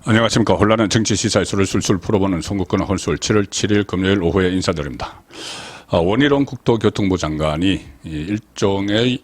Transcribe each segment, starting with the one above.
안녕하십니까. 혼란한 정치 시사의 술을 술술 풀어보는 송국근 혼술 7월 7일 금요일 오후에 인사드립니다. 원희룡 국토교통부 장관이 일종의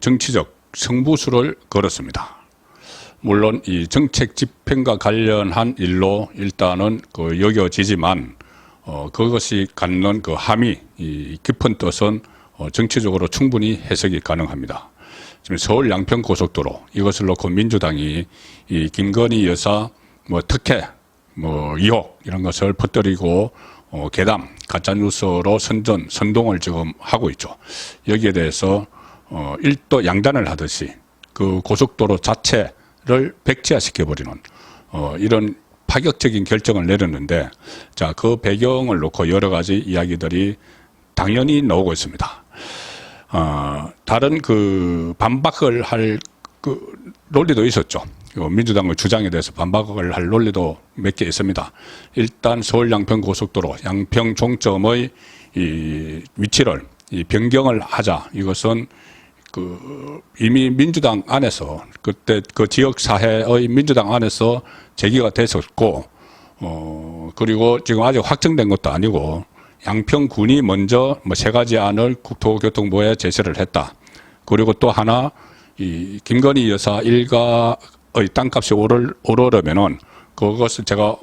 정치적 승부수를 걸었습니다. 물론 이 정책 집행과 관련한 일로 일단은 여겨지지만 그것이 갖는 그 함의 깊은 뜻은 정치적으로 충분히 해석이 가능합니다. 지금 서울 양평 고속도로 이것을 놓고 민주당이 이 김건희 여사 특혜, 의혹 이런 것을 퍼뜨리고 괴담, 가짜뉴스로 선동을 지금 하고 있죠. 여기에 대해서 일도 양단을 하듯이 그 고속도로 자체를 백지화시켜버리는 이런 파격적인 결정을 내렸는데, 자, 그 배경을 놓고 여러 가지 이야기들이 당연히 나오고 있습니다. 다른 반박을 할 논리도 있었죠. 민주당의 주장에 대해서 반박을 할 논리도 몇 개 있습니다. 일단 서울 양평 고속도로 양평 종점의 이 위치를 변경을 하자. 이것은 이미 민주당 안에서 그때 그 지역 사회의 민주당 안에서 제기가 됐었고, 그리고 지금 아직 확정된 것도 아니고 양평군이 먼저 세 가지 안을 국토교통부에 제시를 했다. 그리고 또 하나 이 김건희 여사 일가의 땅값이 오르려면은 그것을 제가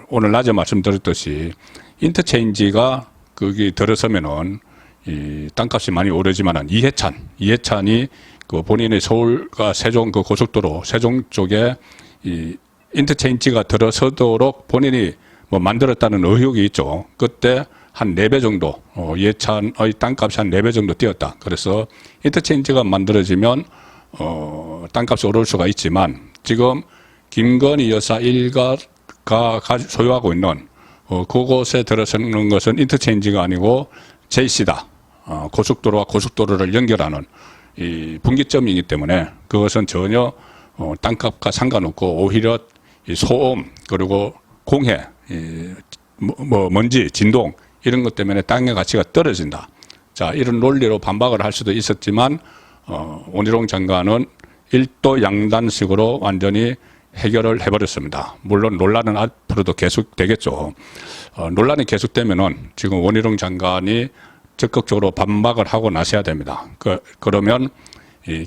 오늘 낮에 말씀드렸듯이 인터체인지가 거기 들어서면은 이 땅값이 많이 오르지만은 이해찬이 그 본인의 서울과 세종 그 고속도로 세종 쪽에 이 인터체인지가 들어서도록 본인이 만들었다는 의혹이 있죠. 그때 한 4배 정도, 이해찬의 땅값이 한 4배 정도 뛰었다. 그래서 인터체인지가 만들어지면, 땅값이 오를 수가 있지만, 지금 김건희 여사 일가가 소유하고 있는, 그곳에 들어서는 것은 인터체인지가 아니고 JC다. 고속도로와 고속도로를 연결하는 이 분기점이기 때문에 그것은 전혀, 땅값과 상관없고 오히려 이 소음, 그리고 공해, 먼지, 진동, 이런 것 때문에 땅의 가치가 떨어진다. 자, 이런 논리로 반박을 할 수도 있었지만, 원희룡 장관은 일도 양단식으로 완전히 해결을 해버렸습니다. 물론 논란은 앞으로도 계속되겠죠. 논란이 계속되면은 지금 원희룡 장관이 적극적으로 반박을 하고 나서야 됩니다. 그러면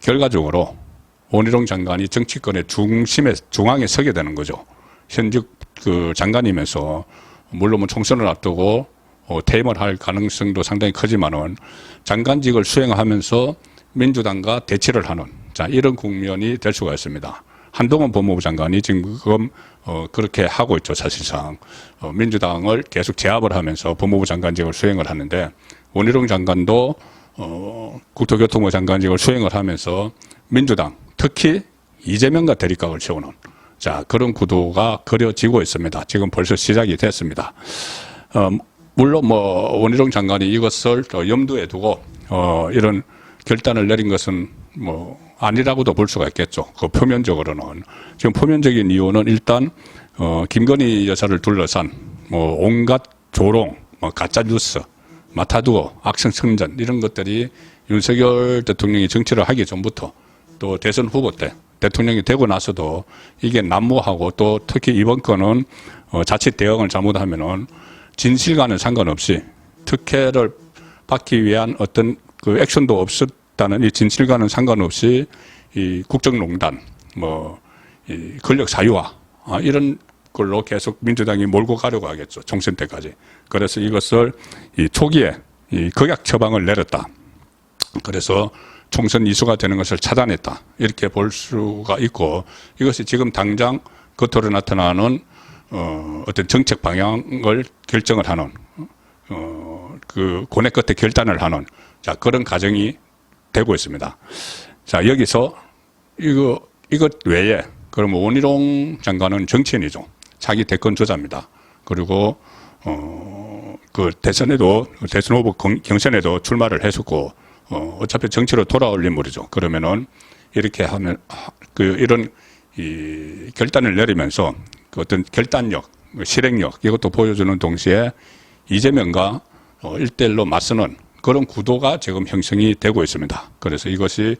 결과적으로 원희룡 장관이 정치권의 중앙에 서게 되는 거죠. 현직 장관이면서 물론 총선을 앞두고 퇴임을 할 가능성도 상당히 크지만은 장관직을 수행하면서 민주당과 대치를 하는, 자, 이런 국면이 될 수가 있습니다. 한동훈 법무부 장관이 지금 그렇게 하고 있죠. 사실상 민주당을 계속 제압을 하면서 법무부 장관직을 수행을 하는데, 원희룡 장관도 국토교통부 장관직을 수행을 하면서 민주당, 특히 이재명과 대립각을 세우는, 자, 그런 구도가 그려지고 있습니다. 지금 벌써 시작이 됐습니다. 물론 원희룡 장관이 이것을 염두에 두고 이런 결단을 내린 것은 아니라고도 볼 수가 있겠죠. 표면적으로는. 지금 표면적인 이유는 일단 김건희 여사를 둘러싼 온갖 조롱, 가짜 뉴스, 마타두어, 악성선전 이런 것들이 윤석열 대통령이 정치를 하기 전부터 또 대선 후보 때 대통령이 되고 나서도 이게 난무하고, 또 특히 이번 건은 자칫 대응을 잘못하면은 진실과는 상관없이 특혜를 받기 위한 어떤 액션도 없었다는 이 진실과는 상관없이 이 국정농단, 이 권력 사유화, 이런 걸로 계속 민주당이 몰고 가려고 하겠죠. 총선 때까지. 그래서 이것을 초기에 극약 처방을 내렸다. 그래서 총선 이슈가 되는 것을 차단했다. 이렇게 볼 수가 있고, 이것이 지금 당장 겉으로 나타나는 어떤 정책 방향을 결정을 하는, 고뇌 끝에 결단을 하는, 자, 그런 과정이 되고 있습니다. 자, 여기서 이것 외에, 그러면 원희룡 장관은 정치인이죠. 자기 대권 주자입니다. 그리고, 대선 후보 경선에도 출마를 했었고, 어차피 정치로 돌아올 인물이죠. 그러면은 이렇게 하면, 이런 결단을 내리면서 어떤 결단력, 실행력, 이것도 보여주는 동시에 이재명과 1대1로 맞서는 그런 구도가 지금 형성이 되고 있습니다. 그래서 이것이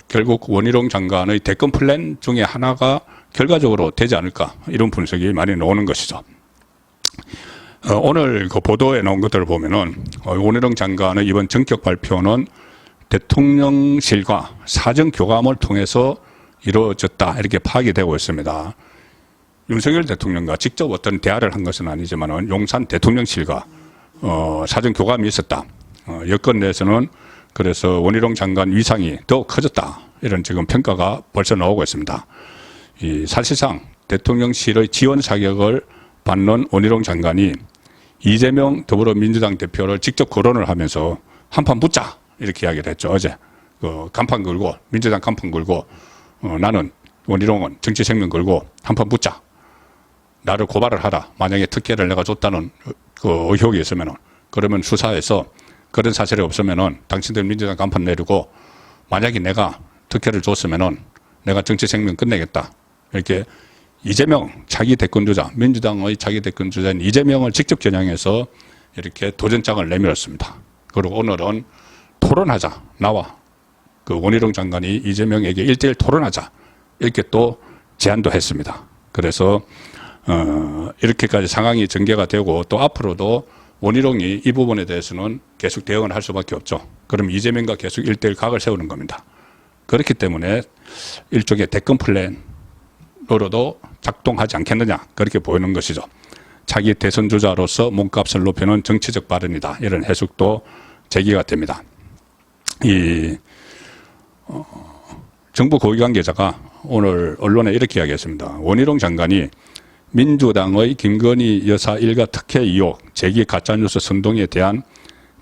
결국 원희룡 장관의 대권 플랜 중에 하나가 결과적으로 되지 않을까 이런 분석이 많이 나오는 것이죠. 오늘 그 보도에 나온 것들을 보면은 원희룡 장관의 이번 전격 발표는 대통령실과 사전 교감을 통해서 이루어졌다 이렇게 파악이 되고 있습니다. 윤석열 대통령과 직접 어떤 대화를 한 것은 아니지만 용산 대통령실과 사전 교감이 있었다. 여권 내에서는 그래서 원희룡 장관 위상이 더 커졌다. 이런 지금 평가가 벌써 나오고 있습니다. 사실상 대통령실의 지원 사격을 받는 원희룡 장관이 이재명 더불어민주당 대표를 직접 거론을 하면서 한판 붙자 이렇게 이야기를 했죠. 어제 간판 걸고 민주당 간판 걸고 나는 원희룡은 정치 생명 걸고 한판 붙자. 나를 고발을 하라. 만약에 특혜를 내가 줬다는 그 의혹이 있으면은 그러면 수사해서 그런 사실이 없으면은 당신들 민주당 간판 내리고 만약에 내가 특혜를 줬으면은 내가 정치 생명 끝내겠다. 이렇게 이재명 차기 대권주자, 민주당의 차기 대권주자인 이재명을 직접 겨냥해서 이렇게 도전장을 내밀었습니다. 그리고 오늘은 토론하자. 나와 그 원희룡 장관이 이재명에게 1대1 토론하자. 이렇게 또 제안도 했습니다. 그래서 이렇게까지 상황이 전개가 되고 또 앞으로도 원희룡이 이 부분에 대해서는 계속 대응을 할 수밖에 없죠. 그럼 이재명과 계속 1대1 각을 세우는 겁니다. 그렇기 때문에 일종의 대권 플랜으로도 작동하지 않겠느냐 그렇게 보이는 것이죠. 자기 대선 주자로서 몸값을 높이는 정치적 발언이다. 이런 해석도 제기가 됩니다. 정부 고위 관계자가 오늘 언론에 이렇게 이야기했습니다. 원희룡 장관이 민주당의 김건희 여사 일가 특혜 의혹, 제기 가짜뉴스 선동에 대한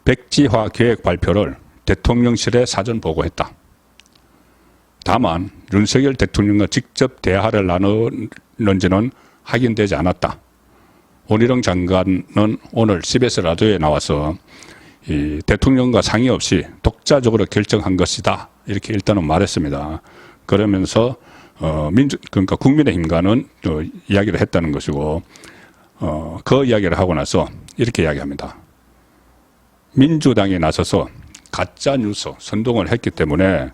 백지화 계획 발표를 대통령실에 사전 보고했다. 다만 윤석열 대통령과 직접 대화를 나누는지는 확인되지 않았다. 원희룡 장관은 오늘 CBS 라디오에 나와서 이 대통령과 상의 없이 독자적으로 결정한 것이다. 이렇게 일단은 말했습니다. 그러면서 그러니까 국민의힘과는 이야기를 했다는 것이고 그 이야기를 하고 나서 이렇게 이야기합니다. 민주당이 나서서 가짜 뉴스 선동을 했기 때문에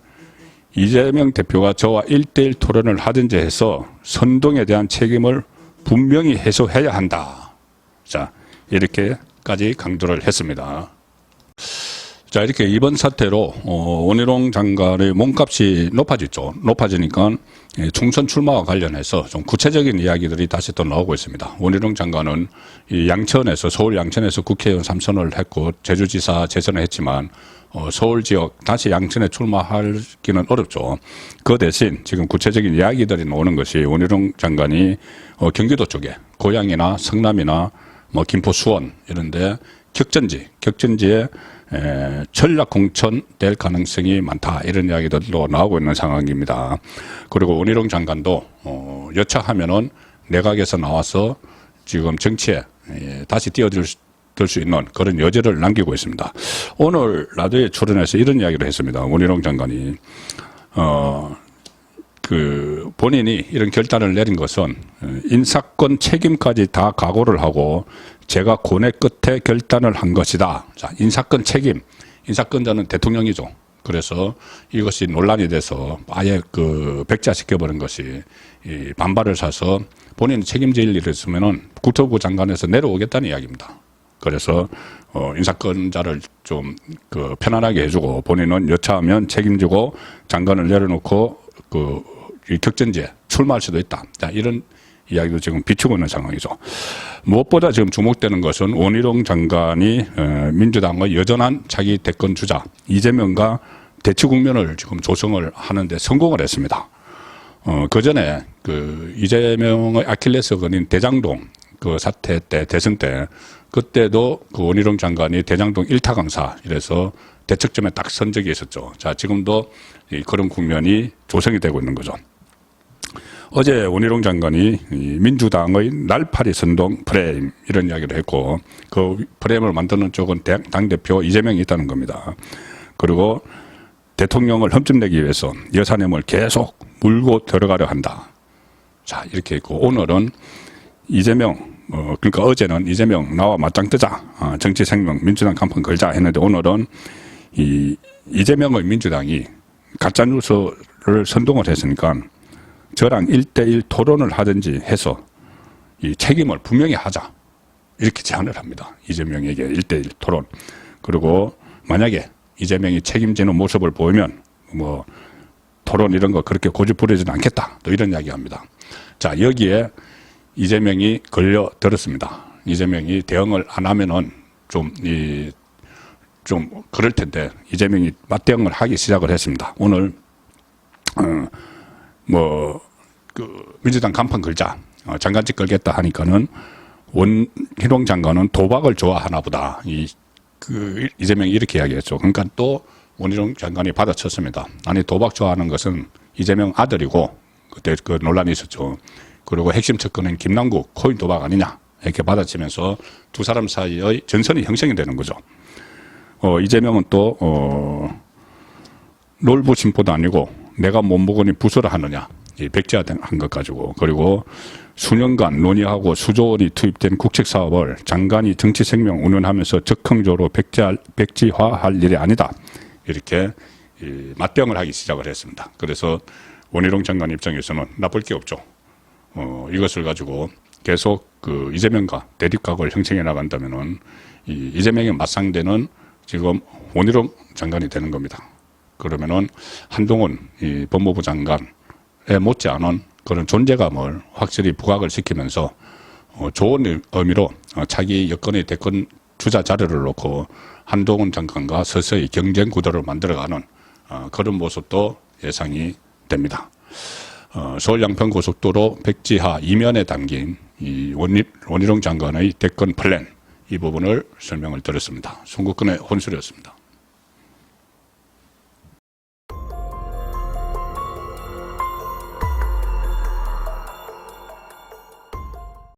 이재명 대표가 저와 1대1 토론을 하든지 해서 선동에 대한 책임을 분명히 해소해야 한다. 자, 이렇게까지 강조를 했습니다. 자, 이렇게 이번 사태로 원희룡 장관의 몸값이 높아졌죠. 높아지니까 총선 출마와 관련해서 좀 구체적인 이야기들이 다시 또 나오고 있습니다. 원희룡 장관은 이 양천에서 서울 양천에서 국회의원 3선을 했고 제주지사 재선을 했지만 서울 지역 다시 양천에 출마하기는 어렵죠. 그 대신 지금 구체적인 이야기들이 나오는 것이 원희룡 장관이 경기도 쪽에 고양이나 성남이나 뭐 김포 수원 이런데 격전지에 전략 공천될 가능성이 많다 이런 이야기들도 나오고 있는 상황입니다. 그리고 원희룡 장관도 여차하면은 내각에서 나와서 지금 정치에 다시 뛰어들 수 있는 그런 여지를 남기고 있습니다. 오늘 라디오에 출연해서 이런 이야기를 했습니다. 원희룡 장관이 본인이 이런 결단을 내린 것은 인사권 책임까지 다 각오를 하고 제가 고뇌 끝에 결단을 한 것이다. 자, 인사권 책임. 인사권자는 대통령이죠. 그래서 이것이 논란이 돼서 아예 백자시켜버린 것이 반발을 사서 본인이 책임질 일이 있으면은 국토부 장관에서 내려오겠다는 이야기입니다. 그래서 인사권자를 좀 편안하게 해주고 본인은 여차하면 책임지고 장관을 내려놓고 이 격전지에 출마할 수도 있다. 자, 이런 이야기도 지금 비추고 있는 상황이죠. 무엇보다 지금 주목되는 것은 원희룡 장관이 민주당의 여전한 차기 대권 주자 이재명과 대치 국면을 지금 조성을 하는데 성공을 했습니다. 그 전에 이재명의 아킬레스건인 대장동 사태 때 대선 때 그때도 원희룡 장관이 대장동 1타 강사 이래서 대척점에 딱 선 적이 있었죠. 자, 지금도 그런 국면이 조성이 되고 있는 거죠. 어제 원희룡 장관이 민주당의 날파리 선동 프레임 이런 이야기를 했고 그 프레임을 만드는 쪽은 당대표 이재명이 있다는 겁니다. 그리고 대통령을 흠집내기 위해서 여사님을 계속 물고 들어가려 한다. 자, 이렇게 했고 오늘은 이재명 그러니까 어제는 이재명 나와 맞짱 뜨자 정치 생명 민주당 간판 걸자 했는데 오늘은 이재명의 민주당이 가짜뉴스를 선동을 했으니까 저랑 1대1 토론을 하든지 해서 이 책임을 분명히 하자. 이렇게 제안을 합니다. 이재명에게 1대1 토론. 그리고 만약에 이재명이 책임지는 모습을 보이면 뭐 토론 이런 거 그렇게 고집부리지는 않겠다. 또 이런 이야기 합니다. 자, 여기에 이재명이 걸려들었습니다. 이재명이 대응을 안 하면은 좀 그럴 텐데 이재명이 맞대응을 하기 시작을 했습니다. 오늘 민주당 간판 걸자. 장관직 걸겠다 하니까는 원희룡 장관은 도박을 좋아하나 보다. 이재명이 이렇게 이야기했죠. 그러니까 또 원희룡 장관이 받아쳤습니다. 아니, 도박 좋아하는 것은 이재명 아들이고, 그때 그 논란이 있었죠. 그리고 핵심 측근은 김남국 코인 도박 아니냐. 이렇게 받아치면서 두 사람 사이의 전선이 형성이 되는 거죠. 이재명은 또, 놀부 심보도 아니고, 내가 못 먹으니 부서를 하느냐. 백지화한 것 가지고. 그리고 수년간 논의하고 수조 원이 투입된 국책 사업을 장관이 정치 생명 운운하면서 적극적으로 백지화할 일이 아니다. 이렇게 맞대응을 하기 시작을 했습니다. 그래서 원희룡 장관 입장에서는 나쁠 게 없죠. 이것을 가지고 계속 그 이재명과 대립각을 형성해 나간다면은 이재명의 맞상대는 지금 원희룡 장관이 되는 겁니다. 그러면은 한동훈 법무부 장관에 못지않은 그런 존재감을 확실히 부각을 시키면서 좋은 의미로 차기 여권의 대권 주자 자료를 놓고 한동훈 장관과 서서히 경쟁 구도를 만들어가는 그런 모습도 예상이 됩니다. 서울 양평고속도로 백지하 이면에 담긴 이 원희룡 장관의 대권 플랜 이 부분을 설명을 드렸습니다. 송국근의 혼술이었습니다.